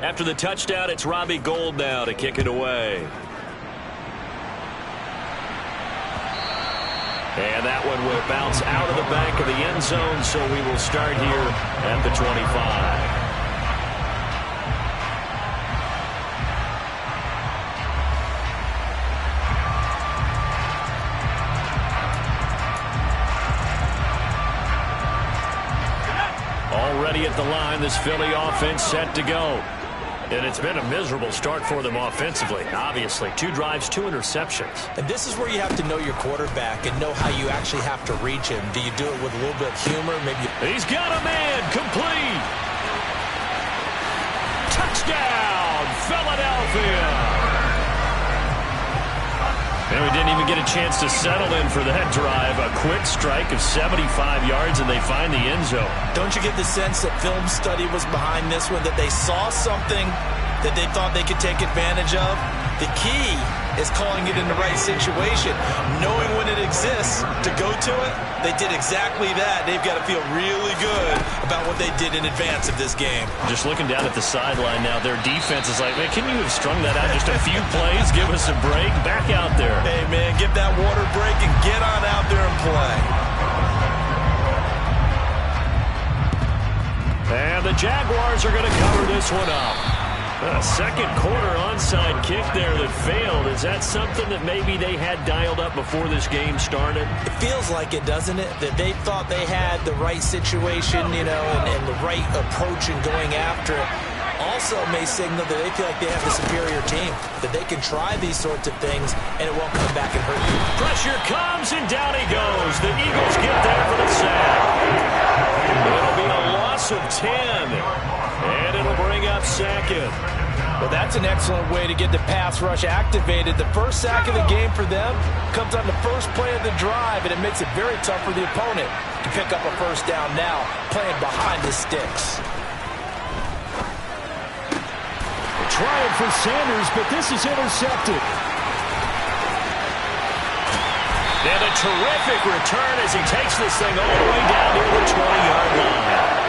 After the touchdown, it's Robbie Gould now to kick it away. And that one will bounce out of the back of the end zone, so we will start here at the 25. Already at the line, this Philly offense set to go. And it's been a miserable start for them offensively. Obviously, 2 drives, 2 interceptions. And this is where you have to know your quarterback and know how you actually have to reach him. Do you do it with a little bit of humor? Maybe. He's got a man. Complete. Touchdown, Philadelphia. And we didn't even get a chance to settle in for that drive. A quick strike of 75 yards, and they find the end zone. Don't you get the sense that film study was behind this one, that they saw something that they thought they could take advantage of? The key is calling it in the right situation, knowing when it exists to go to it. They did exactly that. They've got to feel really good about what they did in advance of this game. Just looking down at the sideline now, their defense is like, man, can you have strung that out just a few plays? Give us a break. Back out there. Hey, man, give that water break and get on out there and play. And the Jaguars are going to cover this one up. A second quarter onside kick there that failed. Is that something that maybe they had dialed up before this game started? It feels like it, doesn't it? That they thought they had the right situation, you know, and the right approach in going after it. Also may signal that they feel like they have the superior team, that they can try these sorts of things and it won't come back and hurt you. Pressure comes and down he goes. The Eagles get there for the sack. It'll be a loss of 10. And it'll bring up second. Well, that's an excellent way to get the pass rush activated. The first sack of the game for them comes on the first play of the drive, and it makes it very tough for the opponent to pick up a first down now, playing behind the sticks. Trying for Sanders, but this is intercepted. And a terrific return as he takes this thing all the way down near the 20-yard line.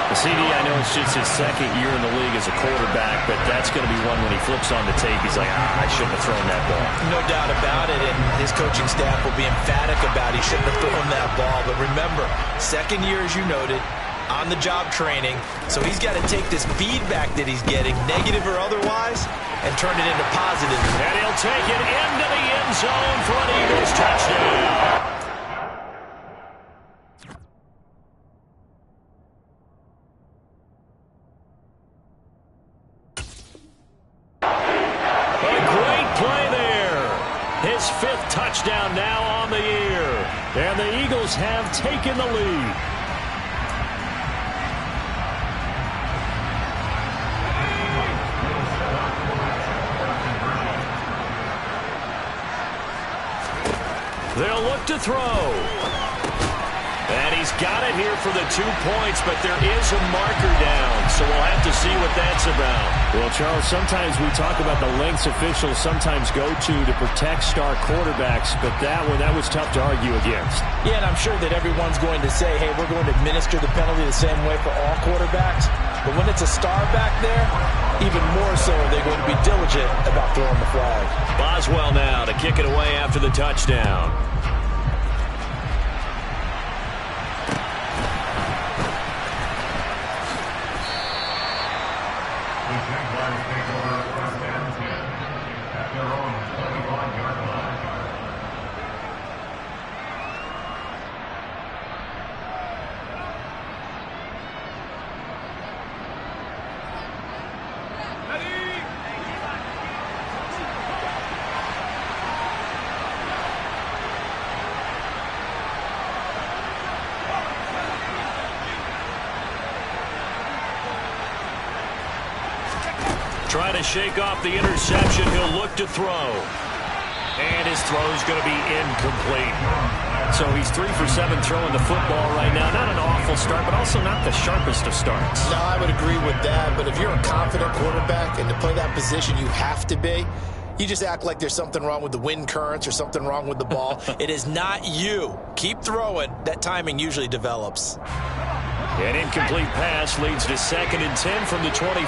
The CD, I know it's just his second year in the league as a quarterback, but that's going to be one when he flips on the tape. He's like, I shouldn't have thrown that ball. No doubt about it, and his coaching staff will be emphatic about he shouldn't have thrown that ball. But remember, second year, as you noted, on-the-job training, so he's got to take this feedback that he's getting, negative or otherwise, and turn it into positive. And he'll take it into the end zone for an Eagles touchdown. His 5th touchdown now on the year. And the Eagles have taken the lead. They'll look to throw. And he's got it here for the 2 points, but there is a marker down, so we'll have to see what that's about. Well, Charles, sometimes we talk about the lengths officials sometimes go to protect star quarterbacks, but that was tough to argue against. Yeah, and I'm sure that everyone's going to say, hey, we're going to administer the penalty the same way for all quarterbacks. But when it's a star back there, even more so are they going to be diligent about throwing the flag. Boswell now to kick it away after the touchdown. Trying to shake off the interception. He'll look to throw. And his throw is going to be incomplete. So he's 3 for 7 throwing the football right now. Not an awful start, but also not the sharpest of starts. No, I would agree with that. But if you're a confident quarterback and to play that position, you have to be. You just act like there's something wrong with the wind currents or something wrong with the ball. It is not you. Keep throwing. That timing usually develops. An incomplete pass leads to 2nd and 10 from the 25.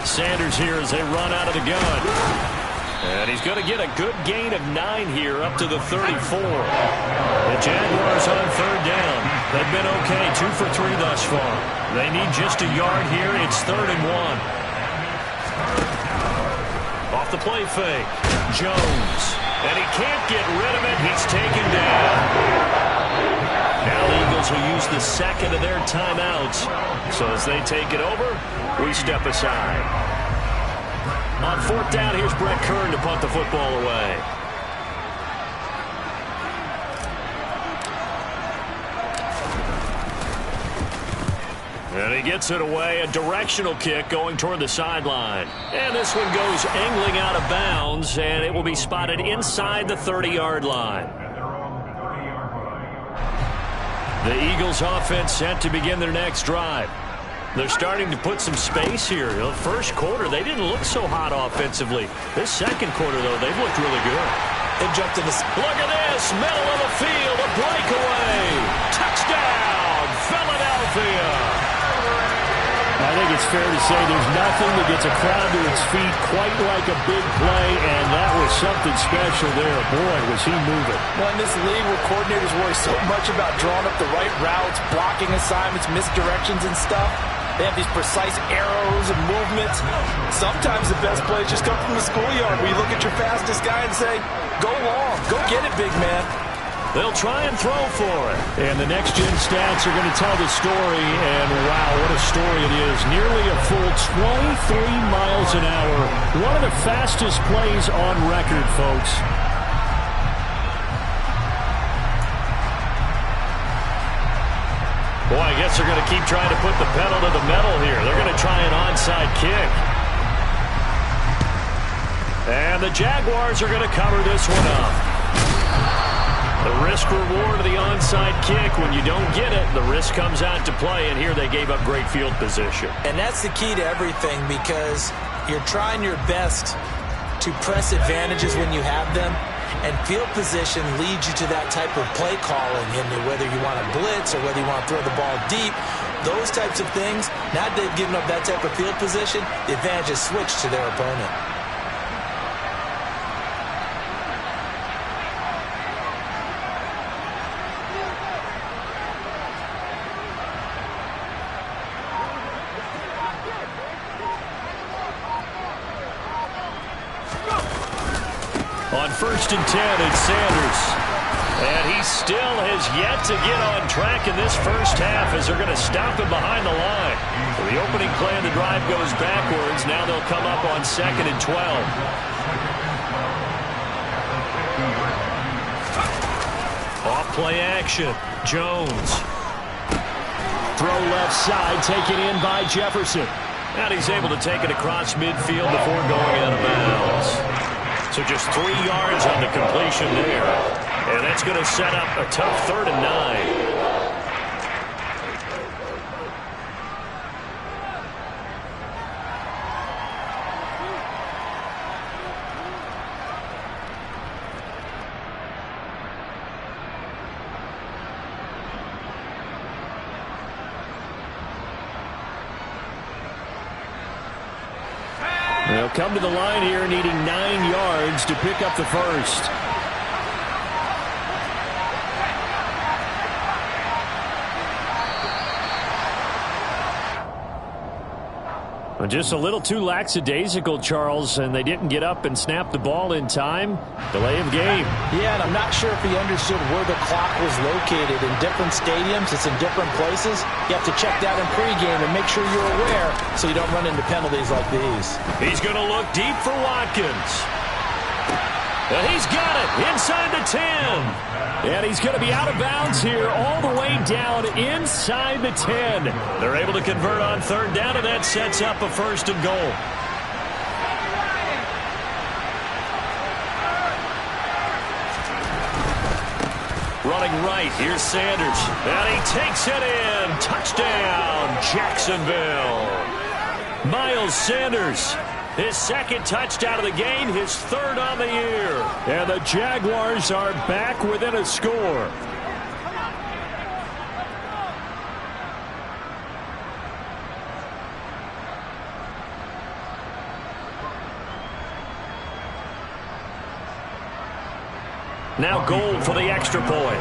Sanders here as they run out of the gun. And he's going to get a good gain of 9 here up to the 34. The Jaguars on 3rd down. They've been okay, 2 for 3 thus far. They need just a yard here. It's 3rd and 1. Off the play fake. Jones. And he can't get rid of it. He's taken down. Now the Eagles will use the 2nd of their timeouts. So as they take it over, we step aside. On 4th down, here's Brett Kern to punt the football away. And he gets it away, a directional kick going toward the sideline. And this one goes angling out of bounds, and it will be spotted inside the 30-yard line. The Eagles offense set to begin their next drive. They're starting to put some space here. The first quarter, they didn't look so hot offensively. This second quarter, though, they've looked really good. They jumped in this. Look at this. Middle of the field. A breakaway. Touchdown, Philadelphia. I think it's fair to say there's nothing that gets a crowd to its feet quite like a big play, and that was something special there. Boy, was he moving. Well, in this league where coordinators worry so much about drawing up the right routes, blocking assignments, misdirections and stuff, they have these precise arrows and movements. Sometimes the best plays just come from the schoolyard where you look at your fastest guy and say, go long, go get it, big man. They'll try and throw for it. And the next-gen stats are going to tell the story, and wow, what a story it is. Nearly a full 23 miles an hour. One of the fastest plays on record, folks. Boy, I guess they're going to keep trying to put the pedal to the metal here. They're going to try an onside kick. And the Jaguars are going to cover this one up. The risk-reward of the onside kick, when you don't get it, the risk comes out to play, and here they gave up great field position. And that's the key to everything, because you're trying your best to press advantages when you have them, and field position leads you to that type of play calling, and whether you want to blitz or whether you want to throw the ball deep, those types of things, now that they've given up that type of field position, the advantage is switched to their opponent. On 1st and 10, it's Sanders. And he still has yet to get on track in this first half as they're going to stop him behind the line. So the opening play of the drive goes backwards. Now they'll come up on 2nd and 12. Off play action. Jones. Throw left side, taken in by Jefferson. And he's able to take it across midfield before going out of bounds. So just 3 yards on the completion there. And that's going to set up a tough 3rd and 9. They'll come to the line here needing 9 yards to pick up the first. Just a little too lackadaisical, Charles, and they didn't get up and snap the ball in time. Delay of game. Yeah, and I'm not sure if he understood where the clock was located. In different stadiums, it's in different places. You have to check that in pregame and make sure you're aware so you don't run into penalties like these. He's going to look deep for Watkins. And he's got it inside the 10. And he's going to be out of bounds here all the way down inside the 10. They're able to convert on 3rd down, and that sets up a 1st and goal. Running right, here's Sanders. And he takes it in. Touchdown, Jacksonville. Miles Sanders. His 2nd touchdown of the game, his 3rd on the year. And the Jaguars are back within a score. Now Gold for the extra point.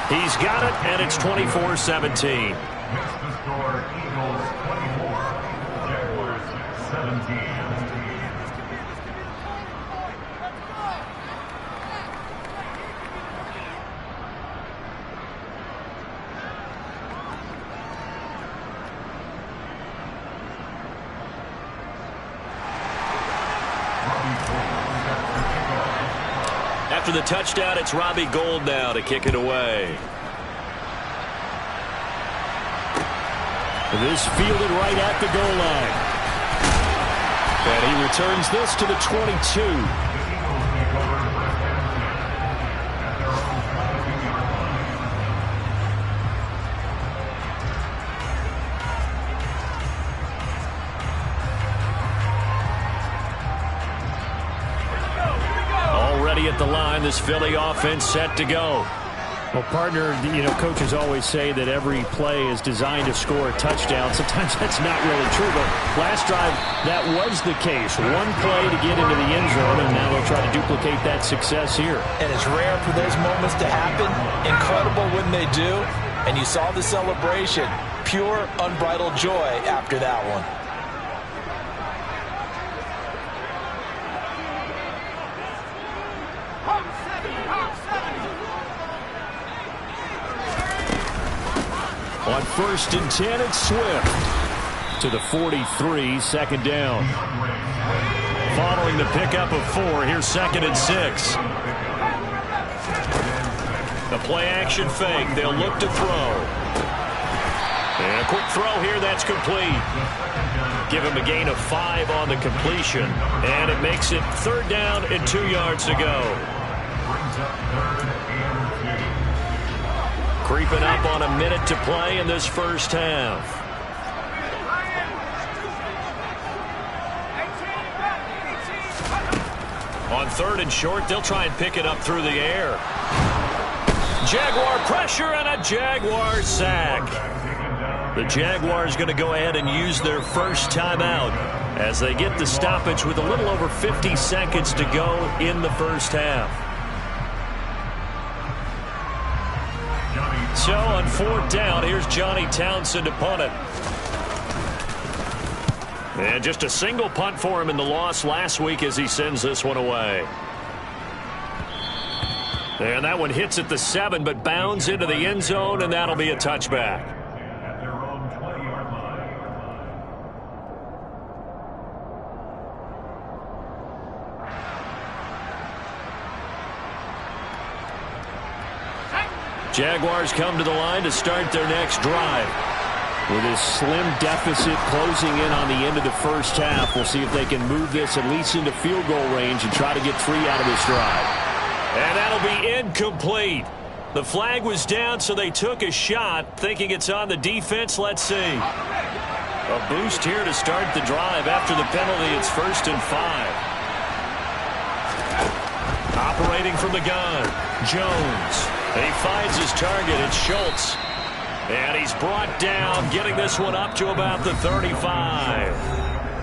He's got it, and it's 24-17. Eagles 24, Jaguars 17. After the touchdown, it's Robbie Gould now to kick it away. This fielded right at the goal line. And he returns this to the 22. Already at the line, this Philly offense set to go. Well, partner, coaches always say that every play is designed to score a touchdown. Sometimes that's not really true, but last drive, that was the case. One play to get into the end zone, and now they'll try to duplicate that success here. And it's rare for those moments to happen. Incredible when they do. And you saw the celebration. Pure, unbridled joy after that one. On 1st and 10, it's Swift to the 43, second down. Following the pickup of 4, here's 2nd and 6. The play-action fake. They'll look to throw. And a quick throw here. That's complete. Give him a gain of 5 on the completion. And it makes it 3rd down and 2 yards to go. Creeping up on a minute to play in this first half. On 3rd and short, they'll try and pick it up through the air. Jaguar pressure and a Jaguar sack. The Jaguars going to go ahead and use their first timeout as they get the stoppage with a little over 50 seconds to go in the first half. So on 4th down, here's Johnny Townsend to punt it. And just a single punt for him in the loss last week as he sends this one away. And that one hits at the 7, but bounds into the end zone, and that'll be a touchback. At their own 20-yard line. Jaguars come to the line to start their next drive. With a slim deficit closing in on the end of the first half, we'll see if they can move this at least into field goal range and try to get 3 out of this drive. And that'll be incomplete. The flag was down, so they took a shot, thinking it's on the defense. Let's see. A boost here to start the drive. After the penalty, it's 1st and 5. Operating from the gun, Jones. He finds his target. It's Schultz. And he's brought down, getting this one up to about the 35.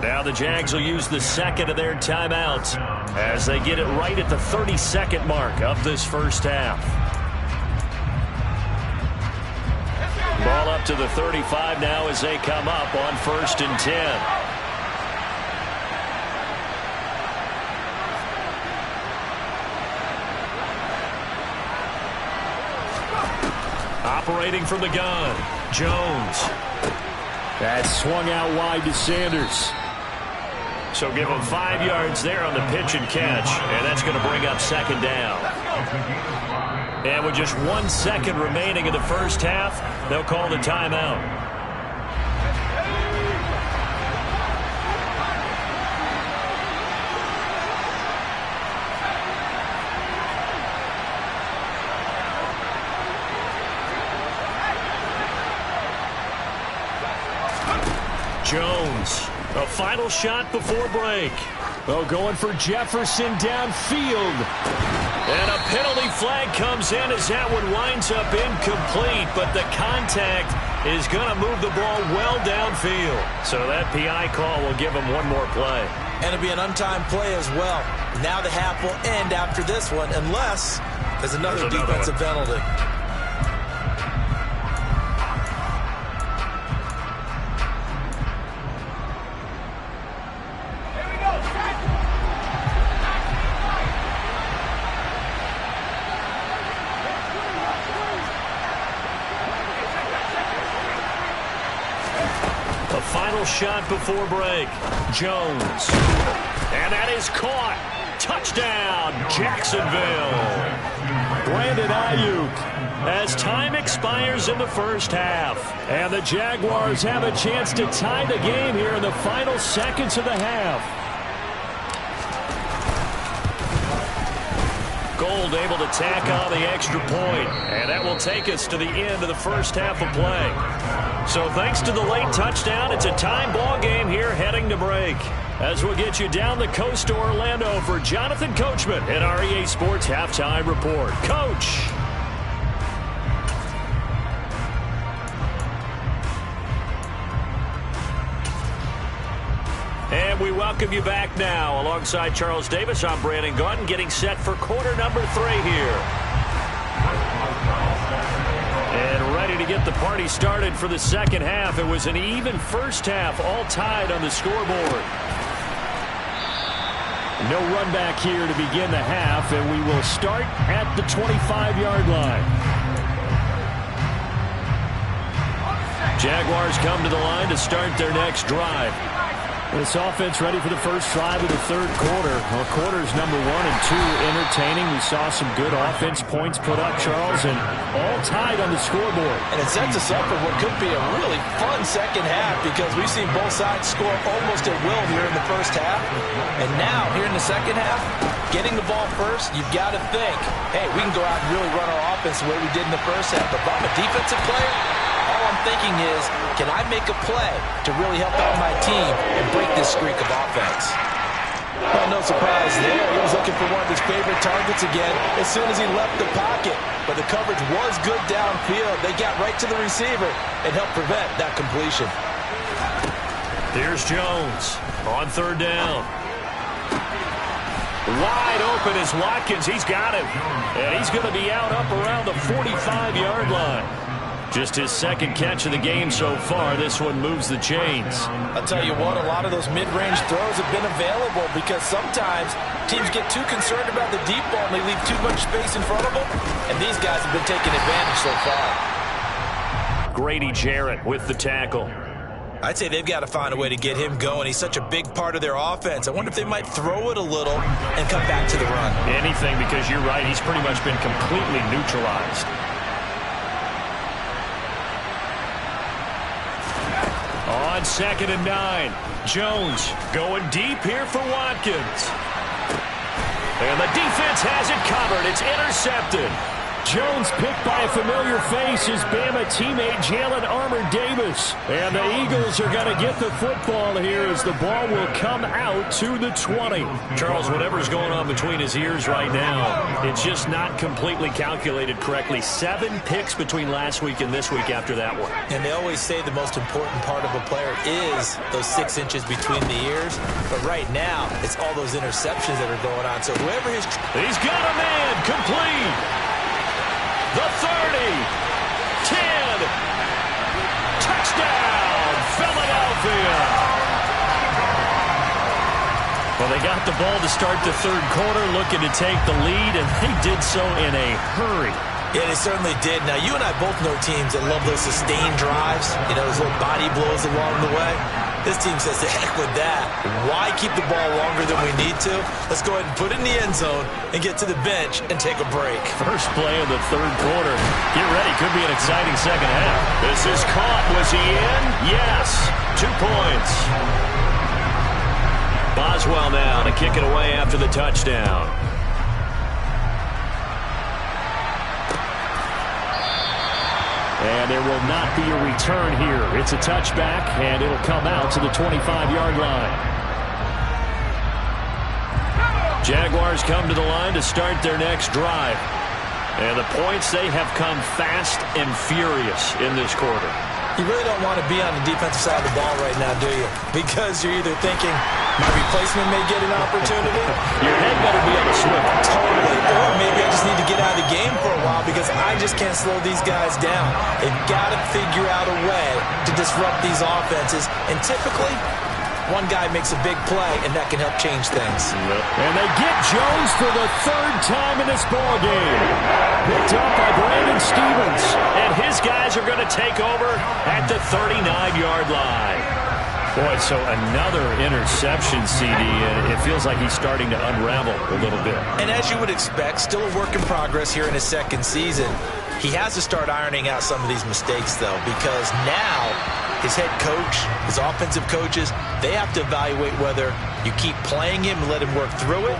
Now the Jags will use the 2nd of their timeouts as they get it right at the 32nd mark of this first half. Ball up to the 35 now as they come up on 1st and 10. Operating from the gun, Jones. That swung out wide to Sanders. So give him 5 yards there on the pitch and catch, and that's going to bring up 2nd down. And with just 1 second remaining in the first half, they'll call the timeout. Jones, a final shot before break. Oh, going for Jefferson downfield. And a penalty flag comes in as that one winds up incomplete, but the contact is going to move the ball well downfield. So that PI call will give him one more play. And it'll be an untimed play as well. Now the half will end after this one, unless there's another defensive penalty. Final shot before break. Jones. And that is caught. Touchdown, Jacksonville. Brandon Ayuk. As time expires in the first half. And the Jaguars have a chance to tie the game here in the final seconds of the half. Gold able to tack on the extra point. And that will take us to the end of the first half of play. So thanks to the late touchdown, it's a time ball game here heading to break. As we'll get you down the coast to Orlando for Jonathan Coachman at our EA Sports Halftime Report. Coach. And we welcome you back now. Alongside Charles Davis, I'm Brandon Gaudin, getting set for quarter number 3 here. And ready to get the party started for the second half. It was an even first half, all tied on the scoreboard. No run back here to begin the half, and we will start at the 25-yard line. Jaguars come to the line to start their next drive. This offense ready for the first drive of the third quarter. Well, quarters number 1 and 2 entertaining. We saw some good offense points put up, Charles, and all tied on the scoreboard. And it sets us up for what could be a really fun second half because we've seen both sides score almost at will here in the first half. And now, here in the second half, getting the ball first, you've got to think, hey, we can go out and really run our offense the way we did in the first half. But if I'm a defensive player, all I'm thinking is, can I make a play to really help out my team and break this streak of offense? Well, no surprise there. He was looking for one of his favorite targets again as soon as he left the pocket. But the coverage was good downfield. They got right to the receiver and helped prevent that completion. Here's Jones on third down. Wide open is Watkins. He's got him. And he's going to be out up around the 45-yard line. Just his second catch of the game so far. This one moves the chains. I'll tell you what, a lot of those mid-range throws have been available because sometimes teams get too concerned about the deep ball and they leave too much space in front of them. And these guys have been taking advantage so far. Grady Jarrett with the tackle. I'd say they've got to find a way to get him going. He's such a big part of their offense. I wonder if they might throw it a little and come back to the run. Anything, because you're right. He's pretty much been completely neutralized. On 2nd and 9, Jones going deep here for Watkins. And the defense has it covered. It's intercepted. Jones picked by a familiar face, his Bama teammate Jalen Armour-Davis. And the Eagles are going to get the football here as the ball will come out to the 20. Charles, whatever's going on between his ears right now, it's just not completely calculated correctly. 7 picks between last week and this week after that one. And they always say the most important part of a player is those 6 inches between the ears. But right now, it's all those interceptions that are going on. So whoever is... He's got a man complete. The 30, 10, touchdown, Philadelphia. Well, they got the ball to start the third quarter, looking to take the lead, and they did so in a hurry. Yeah, they certainly did. Now, you and I both know teams that love those sustained drives, you know, those little body blows along the way. This team says, the heck with that. Why keep the ball longer than we need to? Let's go ahead and put it in the end zone and get to the bench and take a break. First play of the third quarter. Get ready. Could be an exciting second half. This is caught. Was he in? Yes. 2 points. Boswell now to kick it away after the touchdown. And there will not be a return here. It's a touchback, and it'll come out to the 25-yard line. Jaguars come to the line to start their next drive. And the points, they have come fast and furious in this quarter. You really don't want to be on the defensive side of the ball right now, do you? Because you're either thinking, my replacement may get an opportunity. Your head better be on a swivel. Totally. Or maybe I just need to get out of the game for a while because I just can't slow these guys down. They've got to figure out a way to disrupt these offenses. And typically, one guy makes a big play, and that can help change things. And they get Jones for the third time in this ballgame. Picked up by Brandon Stevens. And his guys are going to take over at the 39-yard line. Boy, so another interception, CD, and it feels like he's starting to unravel a little bit. And as you would expect, still a work in progress here in his second season. He has to start ironing out some of these mistakes, though, because now his head coach, his offensive coaches, they have to evaluate whether you keep playing him and let him work through it,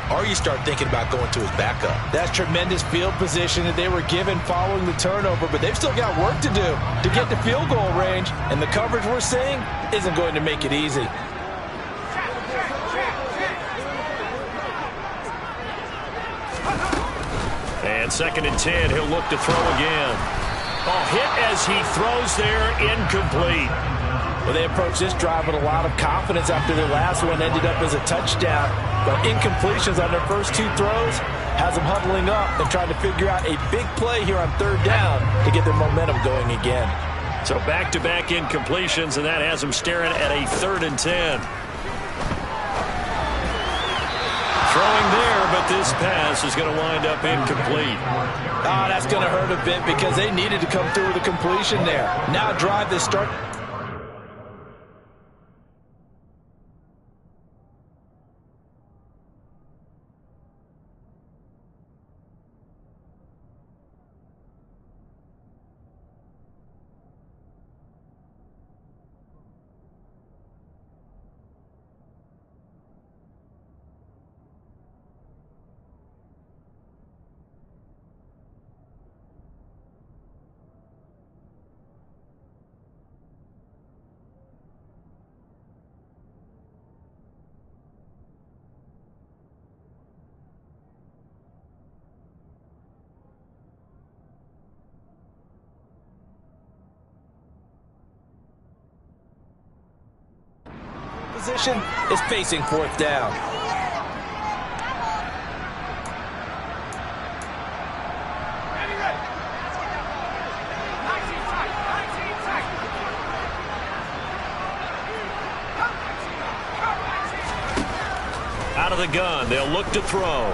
or you start thinking about going to his backup. That's tremendous field position that they were given following the turnover, but they've still got work to do to get to field goal range, and the coverage we're seeing isn't going to make it easy. And 2nd and 10, he'll look to throw again. Oh, hit as he throws there, incomplete. Well, they approached this drive with a lot of confidence after their last one ended up as a touchdown. But incompletions on their first two throws has them huddling up and trying to figure out a big play here on 3rd down to get their momentum going again. So back-to-back incompletions, and that has them staring at a 3rd and 10. Throwing there, but this pass is going to wind up incomplete. Oh, that's going to hurt a bit because they needed to come through with a completion there. Now drive this start. Position is facing 4th down. Out of the gun, they'll look to throw.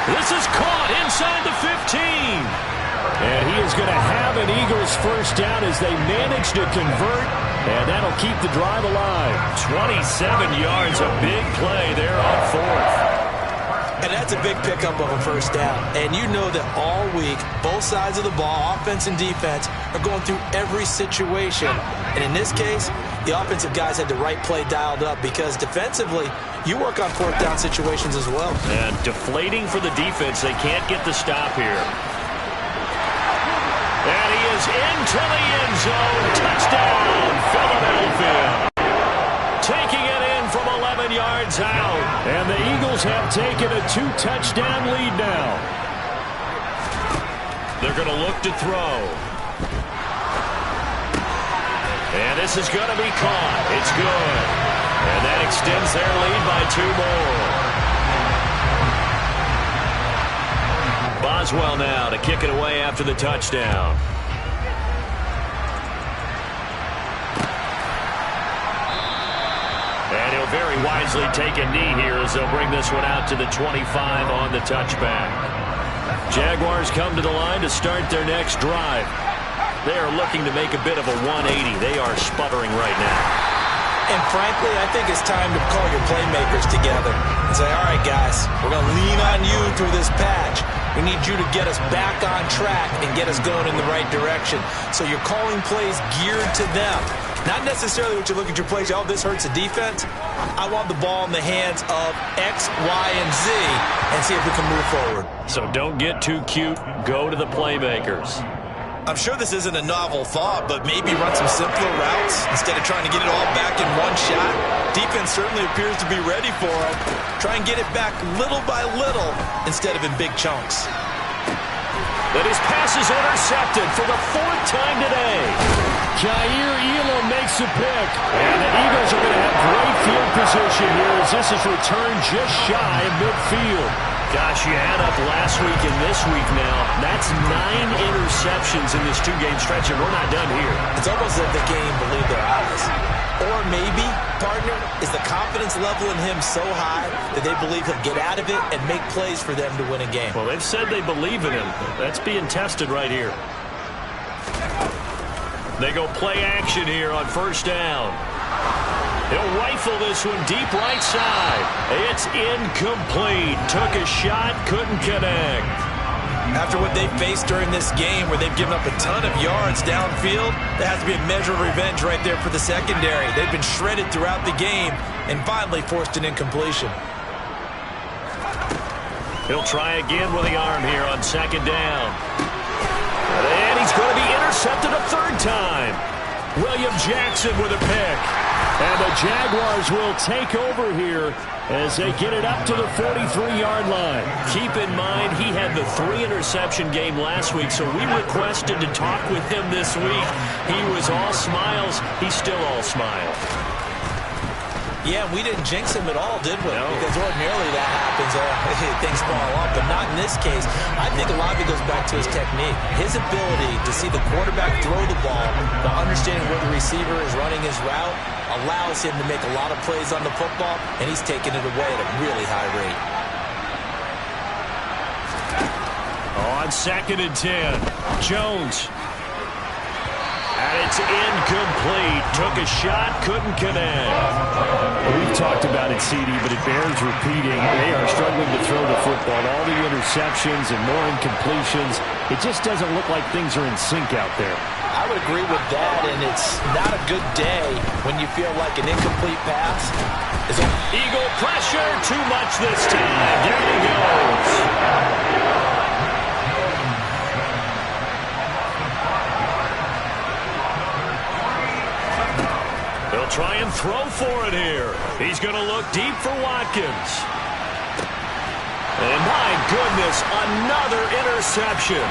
This is caught inside the 15. And he is going to have an Eagles first down as they manage to convert, and that'll keep the drive alive. 27 yards, a big play there on 4th. And that's a big pickup of a first down. And you know that all week, both sides of the ball, offense and defense, are going through every situation. And in this case, the offensive guys had the right play dialed up because defensively, you work on 4th down situations as well. And deflating for the defense. They can't get the stop here. And he is into the end zone. Touchdown, Philadelphia. Taking it in from 11 yards out. And the Eagles have taken a 2-touchdown lead now. They're going to look to throw. And this is going to be caught. It's good. And that extends their lead by 2 more. Boswell now to kick it away after the touchdown. And he'll very wisely take a knee here as they'll bring this one out to the 25 on the touchback. Jaguars come to the line to start their next drive. They are looking to make a bit of a 180. They are sputtering right now. And frankly, I think it's time to call your playmakers together and say, all right, guys, we're going to lean on you through this patch. We need you to get us back on track and get us going in the right direction. So you're calling plays geared to them. Not necessarily what you look at your plays, oh, this hurts the defense. I want the ball in the hands of X, Y, and Z and see if we can move forward. So don't get too cute. Go to the playmakers. I'm sure this isn't a novel thought, but maybe run some simpler routes instead of trying to get it all back in one shot. Defense certainly appears to be ready for him. Try and get it back little by little instead of in big chunks. But his pass is intercepted for the 4th time today. Jair Elam makes a pick. And the Eagles are going to have great field position here as this is returned just shy of midfield. Gosh, you add up last week and this week now. That's 9 interceptions in this 2-game stretch, and we're not done here. It's almost like the game believed their eyes. Or maybe, partner, is the confidence level in him so high that they believe he'll get out of it and make plays for them to win a game. Well, they've said they believe in him. That's being tested right here. They go play action here on 1st down. He'll rifle this one deep right side. It's incomplete. Took a shot, couldn't connect. After what they've faced during this game where they've given up a ton of yards downfield, there has to be a measure of revenge right there for the secondary. They've been shredded throughout the game and finally forced an incompletion. He'll try again with the arm here on 2nd down. And he's going to be intercepted a 3rd time. William Jackson with a pick. And the Jaguars will take over here as they get it up to the 43-yard line. Keep in mind, he had the 3-interception game last week, so we requested to talk with him this week. He was all smiles. He's still all smiles. Yeah, we didn't jinx him at all, did we? No. Because ordinarily that happens. Things fall off, but not in this case. I think a lot of it goes back to his technique. His ability to see the quarterback throw the ball, but understanding where the receiver is running his route, allows him to make a lot of plays on the football, and he's taking it away at a really high rate. On 2nd and 10, Jones. And it's incomplete. Took a shot, couldn't connect. We've talked about it, CD, but it bears repeating. They are struggling to throw the football. All the interceptions and more incompletions. It just doesn't look like things are in sync out there. I would agree with that, and it's not a good day when you feel like an incomplete pass is on. Eagle pressure, too much this time. There he goes. He'll try and throw for it here. He's going to look deep for Watkins. And my goodness, another interception.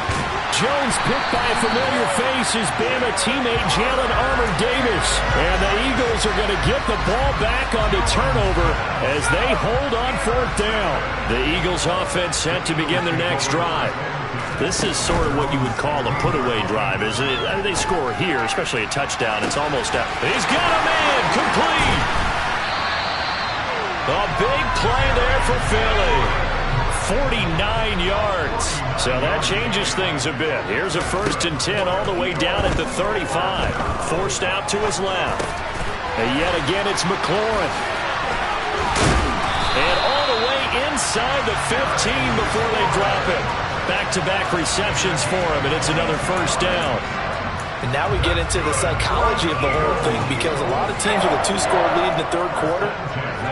Jones picked by a familiar face, his Bama teammate Jalen Armour-Davis. And the Eagles are going to get the ball back on the turnover as they hold on 4th down. The Eagles offense set to begin their next drive. This is sort of what you would call a put-away drive, isn't it? I mean, they score here, especially a touchdown. It's almost out. He's got a man, complete. A big play there for Philly. 49 yards. So that changes things a bit. Here's a 1st and 10 all the way down at the 35. Forced out to his left. And yet again, it's McLaurin. And all the way inside the 15 before they drop it. Back-to-back receptions for him, and it's another 1st down. And now we get into the psychology of the whole thing, because a lot of teams with a 2-score lead in the 3rd quarter,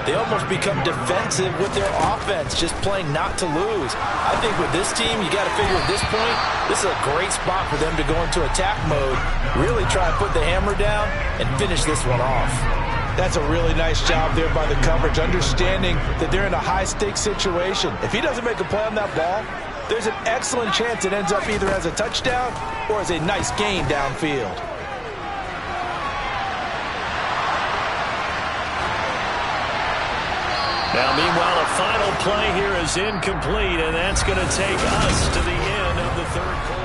they almost become defensive with their offense, just playing not to lose. I think with this team, you got to figure at this point, this is a great spot for them to go into attack mode, really try and put the hammer down and finish this one off. That's a really nice job there by the coverage, understanding that they're in a high-stakes situation. If he doesn't make a play on that ball, there's an excellent chance it ends up either as a touchdown or as a nice gain downfield. Now, meanwhile, a final play here is incomplete, and that's going to take us to the end of the 3rd quarter.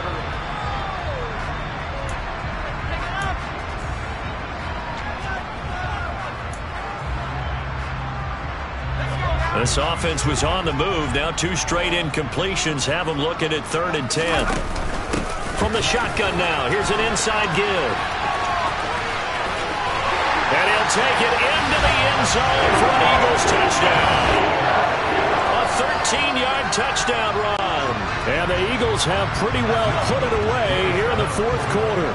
This offense was on the move. Now 2 straight incompletions have them looking at 3rd and 10. From the shotgun now, here's an inside give. And he'll take it into the end zone for an Eagles touchdown. A 13-yard touchdown run. And the Eagles have pretty well put it away here in the 4th quarter.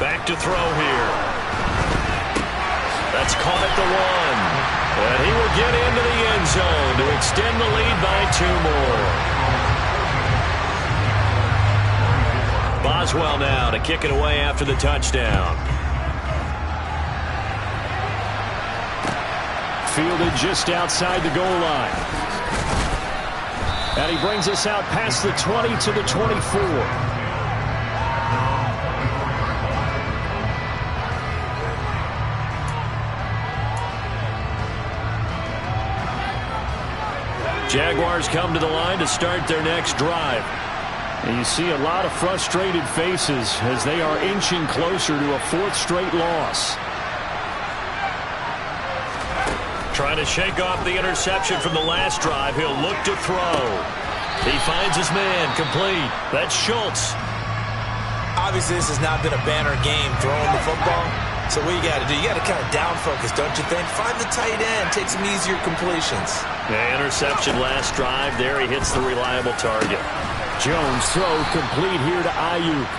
Back to throw here. That's caught at the 1. And he will get into the end zone to extend the lead by 2 more. Boswell now to kick it away after the touchdown. Fielded just outside the goal line. And he brings us out past the 20 to the 24. Jaguars come to the line to start their next drive. And you see a lot of frustrated faces as they are inching closer to a fourth straight loss. Trying to shake off the interception from the last drive. He'll look to throw. He finds his man complete. That's Schultz. Obviously, this has not been a banner game throwing the football. So what you got to do, you got to kind of down focus, don't you think? Find the tight end, take some easier completions. The interception last drive. There he hits the reliable target. Jones throw complete here to Ayuk.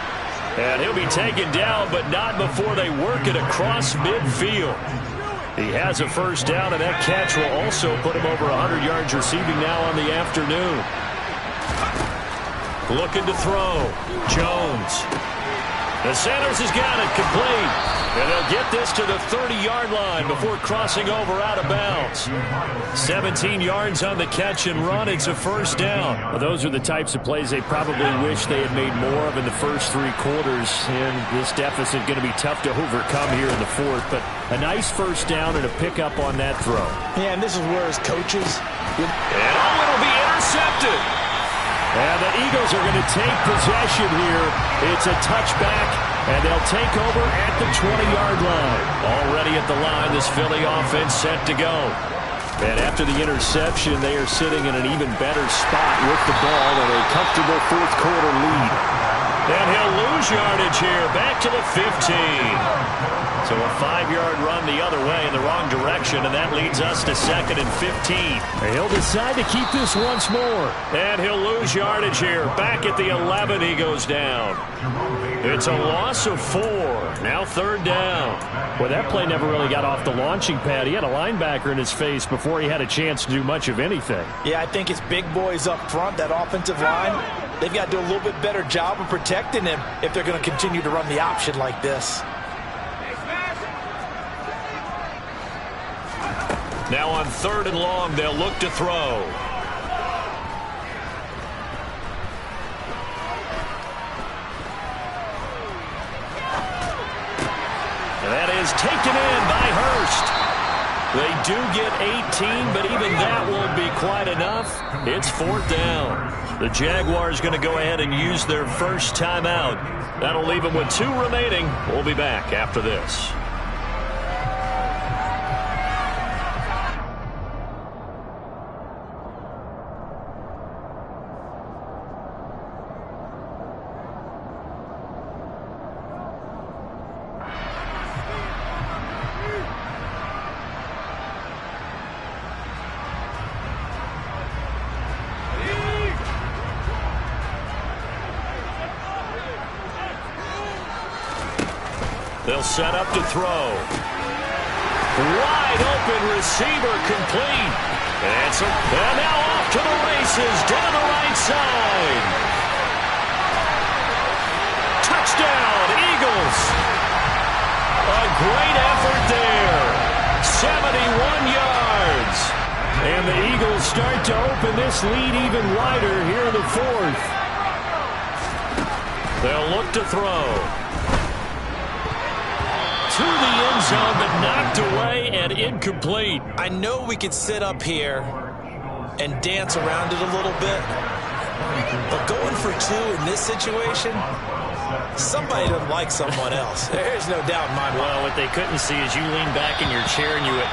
And he'll be taken down, but not before they work it across midfield. He has a first down, and that catch will also put him over 100 yards receiving now on the afternoon. Looking to throw. Jones. The Sanders has got it complete. And they'll get this to the 30-yard line before crossing over out of bounds. 17 yards on the catch and run. It's a first down. Well, those are the types of plays they probably wish they had made more of in the first three quarters. And this deficit going to be tough to overcome here in the fourth. But a nice first down and a pickup on that throw. Yeah, and this is where his coaches... And it'll be intercepted. And the Eagles are going to take possession here. It's a touchback, and they'll take over at the 20-yard line. Already at the line, this Philly offense set to go. And after the interception, they are sitting in an even better spot with the ball and a comfortable fourth-quarter lead. And he'll lose yardage here, back to the 15. So a 5-yard run the other way in the wrong direction, and that leads us to 2nd and 15. And he'll decide to keep this once more. And he'll lose yardage here. Back at the 11, he goes down. It's a loss of 4. Now 3rd down. Well, that play never really got off the launching pad. He had a linebacker in his face before he had a chance to do much of anything. Yeah, I think it's big boys up front, that offensive line. They've got to do a little bit better job of protecting him if they're going to continue to run the option like this. Now on 3rd and long, they'll look to throw. That is taken in by Hurst. They do get 18, but even that won't be quite enough. It's 4th down. The Jaguars going to go ahead and use their first timeout. That'll leave them with 2 remaining. We'll be back after this. They'll set up to throw. Wide open receiver complete. And now off to the races down the right side. Touchdown, Eagles. A great effort there. 71 yards. And the Eagles start to open this lead even wider here in the 4th. They'll look to throw. To the end zone, but knocked away and incomplete. I know we could sit up here and dance around it a little bit, but going for 2 in this situation, somebody doesn't like someone else. There's no doubt in my mind. Well, what they couldn't see is you lean back in your chair and you went,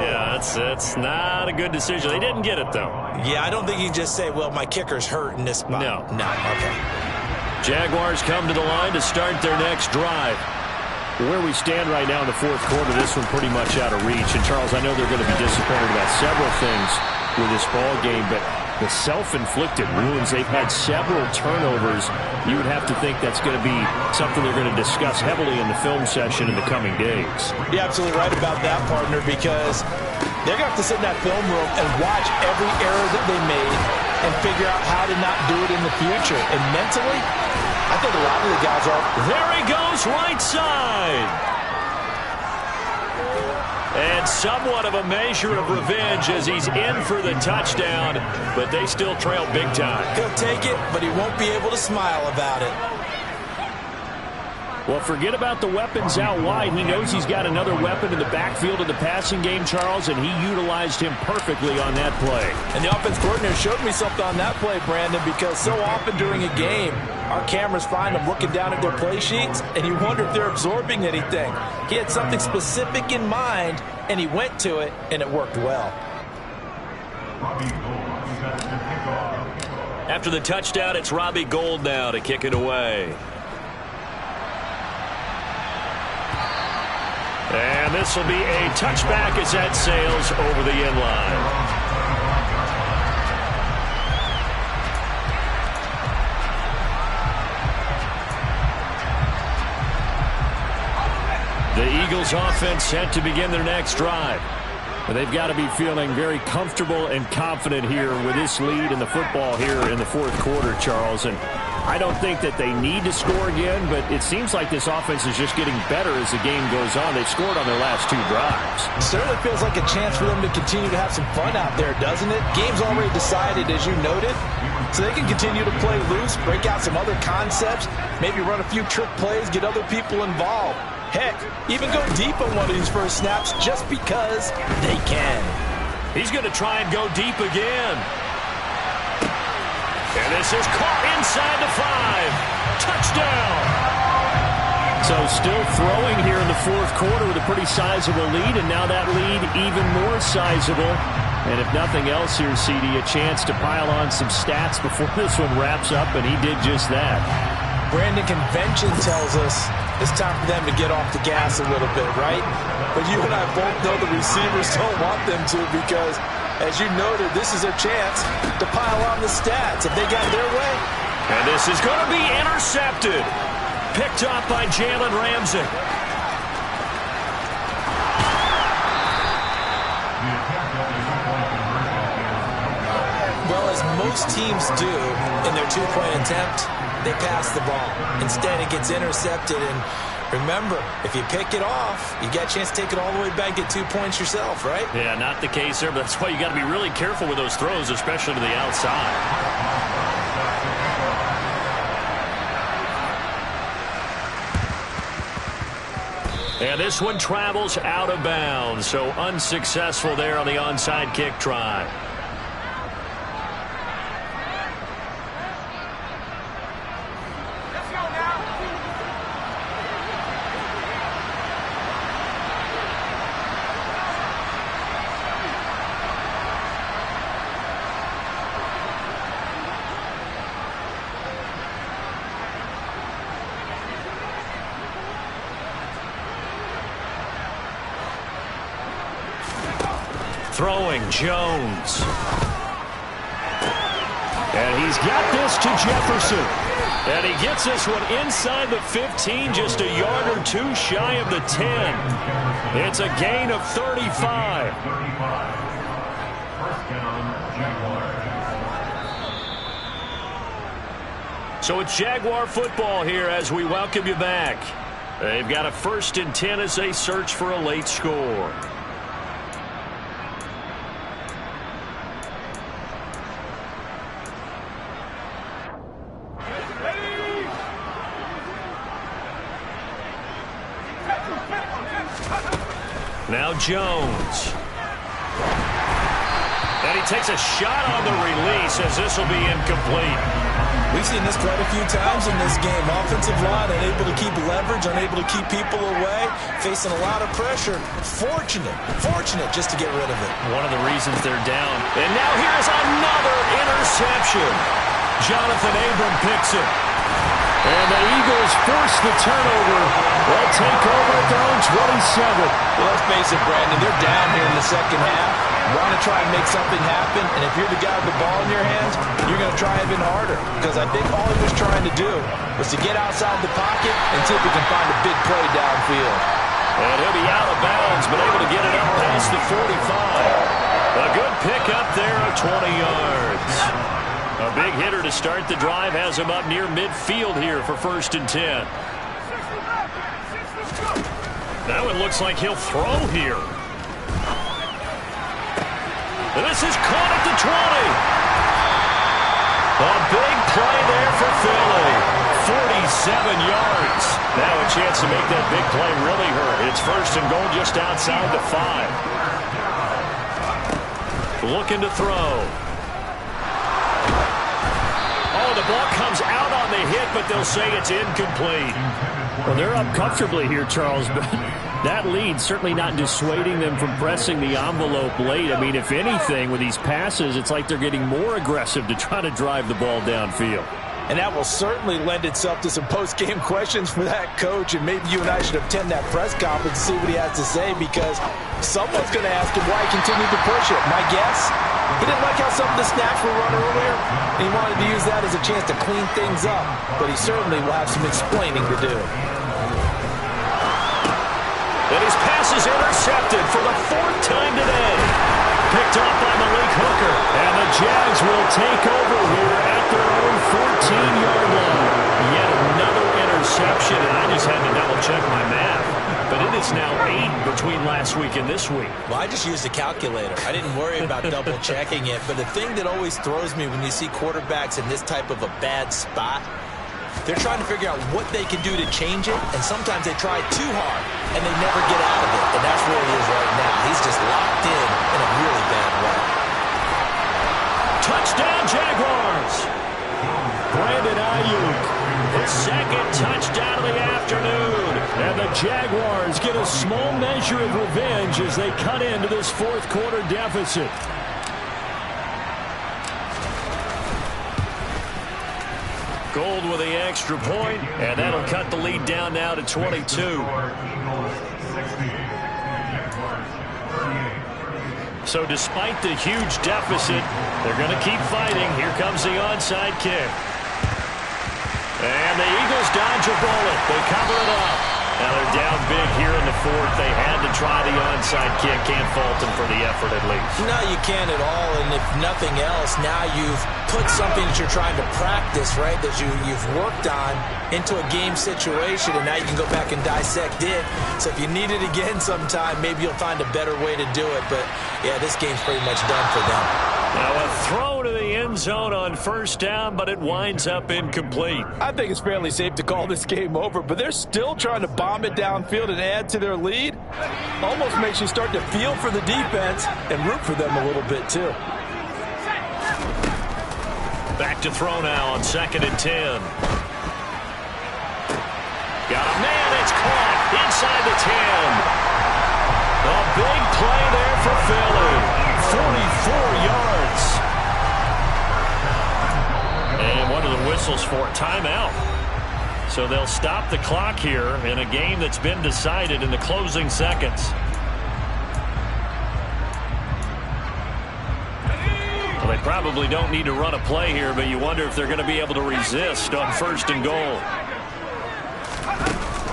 yeah, that's not a good decision. They didn't get it, though. Yeah, I don't think you can just say, well, my kicker's hurt in this spot. No. Okay. Jaguars come to the line to start their next drive. Where we stand right now in the 4th quarter, this one pretty much out of reach. And, Charles, I know they're going to be disappointed about several things with this ball game, but the self-inflicted wounds, they've had several turnovers. You would have to think that's going to be something they're going to discuss heavily in the film session in the coming days. You're absolutely right about that, partner, because they're going to have to sit in that film room and watch every error that they made and figure out how to not do it in the future. And mentally, I think a lot of the guys are. There he goes, right side. And somewhat of a measure of revenge as he's in for the touchdown, but they still trail big time. He'll take it, but he won't be able to smile about it. Well, forget about the weapons out wide. He knows he's got another weapon in the backfield of the passing game, Charles, and he utilized him perfectly on that play. And the offense coordinator showed me something on that play, Brandon, because so often during a game, our cameras find them looking down at their play sheets, and you wonder if they're absorbing anything. He had something specific in mind, and he went to it, and it worked well. After the touchdown, it's Robbie Gould now to kick it away. And this will be a touchback as that sails over the end line. The Eagles offense set to begin their next drive. But they've got to be feeling very comfortable and confident here with this lead in the football here in the fourth quarter, Charles. And I don't think that they need to score again, but it seems like this offense is just getting better as the game goes on. They've scored on their last two drives. It certainly feels like a chance for them to continue to have some fun out there, doesn't it? Game's already decided, as you noted, so they can continue to play loose, break out some other concepts, maybe run a few trick plays, get other people involved. Heck, even go deep on one of these first snaps just because they can. He's going to try and go deep again. And this is caught inside the 5. Touchdown. So still throwing here in the fourth quarter with a pretty sizable lead, and now that lead even more sizable. And if nothing else here, CD, a chance to pile on some stats before this one wraps up, and he did just that. Brandon, convention tells us it's time for them to get off the gas a little bit, right? But you and I both know the receivers don't want them to because, as you noted, this is their chance to pile on the stats if they got their way. And this is going to be intercepted. Picked up by Jalen Ramsey. Well, as most teams do in their two-point attempt, they pass the ball. Instead, it gets intercepted. And remember, if you pick it off, you got a chance to take it all the way back, get 2 points yourself, right? Yeah, not the case there, but that's why you got to be really careful with those throws, especially to the outside. And this one travels out of bounds, so unsuccessful there on the onside kick try. Throwing Jones. And he's got this to Jefferson. And he gets this one inside the 15, just a yard or two shy of the 10. It's a gain of 35. First down, Jaguars. So it's Jaguar football here as we welcome you back. They've got a 1st and 10 as they search for a late score. Now Jones. And he takes a shot on the release as this will be incomplete. We've seen this quite a few times in this game. Offensive line unable to keep leverage, unable to keep people away, facing a lot of pressure. Fortunate just to get rid of it. One of the reasons they're down. And now here's another interception. Jonathan Abram picks it. And the Eagles force the turnover. They'll take over at their own 27. Well, let's face it, Brandon, they're down here in the second half. Want to try and make something happen, and if you're the guy with the ball in your hands, you're going to try even harder. Because I think all he was trying to do was to get outside the pocket and see if he can find a big play downfield. And he'll be out of bounds, but able to get it up past the 45. A good pickup there of 20 yards. A big hitter to start the drive has him up near midfield here for 1st and 10. Now it looks like he'll throw here. This is caught at the 20. A big play there for Philly. 47 yards. Now a chance to make that big play really hurt. It's 1st and goal just outside the 5. Looking to throw. Oh, the ball comes out on the hit, but they'll say it's incomplete. Well, they're up comfortably here, Charles, but that lead certainly not dissuading them from pressing the envelope late. I mean, if anything, with these passes, it's like they're getting more aggressive to try to drive the ball downfield. And that will certainly lend itself to some post-game questions for that coach, and maybe you and I should attend that press conference and see what he has to say, because someone's going to ask him why he continued to push it. My guess, he didn't like how some of the snaps were run earlier, and he wanted to use that as a chance to clean things up, but he certainly will have some explaining to do. And his pass is intercepted for the 4th time today. Picked off by Malik Hooker. And the Jags will take over here at their own 14-yard line. Yet another interception, and I just had to double-check my math. But it is now 8 between last week and this week. Well, I just used a calculator. I didn't worry about double-checking it. But the thing that always throws me when you see quarterbacks in this type of a bad spot, they're trying to figure out what they can do to change it, and sometimes they try too hard, and they never get out of it. And that's where he is right now. He's just locked in a really bad way. Touchdown, Jaguars! Brandon Ayuk, his 2nd touchdown of the afternoon. And the Jaguars get a small measure of revenge as they cut into this 4th quarter deficit. Gold with the extra point, and that'll cut the lead down now to 22. So despite the huge deficit, they're going to keep fighting. Here comes the onside kick. And the Eagles dodge a bullet. They cover it up. Now they're down big here in the 4th. They had to try the onside kick. Can't fault them for the effort at least. No, you can't at all. And if nothing else, now you've put something that you're trying to practice, right, that you've worked on into a game situation, and now you can go back and dissect it. So if you need it again sometime, maybe you'll find a better way to do it. But, yeah, this game's pretty much done for them. Now a throw to the end zone on 1st down, but it winds up incomplete. I think it's fairly safe to call this game over, but they're still trying to bomb it downfield and add to their lead. Almost makes you start to feel for the defense and root for them a little bit, too. Back to throw now on 2nd and 10. Got a man, it's caught inside the 10. A big play there for Philly. 44 yards. And what are the whistles for? Timeout. So they'll stop the clock here in a game that's been decided in the closing seconds. Well, they probably don't need to run a play here, but you wonder if they're going to be able to resist on 1st and goal.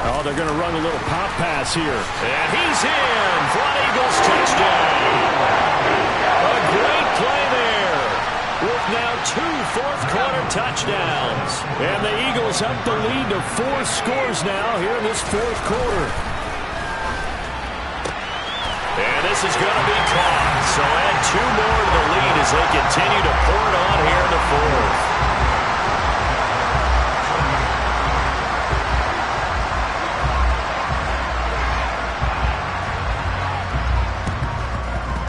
Oh, they're going to run a little pop pass here. And he's in for an Eagles touchdown. A great play there with now 2 fourth-quarter touchdowns. And the Eagles up the lead to 4 scores now here in this 4th quarter. And this is going to be caught. So add 2 more to the lead as they continue to pour it on here in the 4th.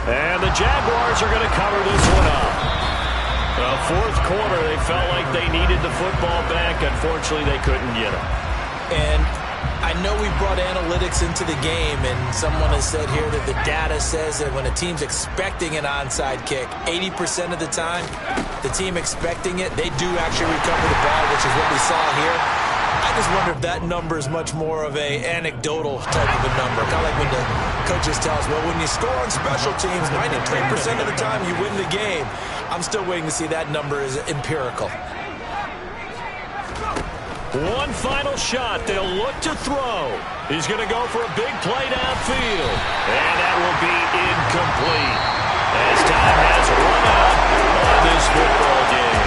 And the Jaguars are going to cover this one up. The 4th quarter, they felt like they needed the football back. Unfortunately, they couldn't get it. And I know we brought analytics into the game, and someone has said here that the data says that when a team's expecting an onside kick, 80% of the time, the team expecting it, they do actually recover the ball, which is what we saw here. I just wonder if that number is much more of a anecdotal type of a number. Kind of like when the coaches tell us, well, when you score on special teams, 93% of the time you win the game. I'm still waiting to see that number is empirical. One final shot. They'll look to throw. He's going to go for a big play downfield. And that will be incomplete. As time has run out on this football game.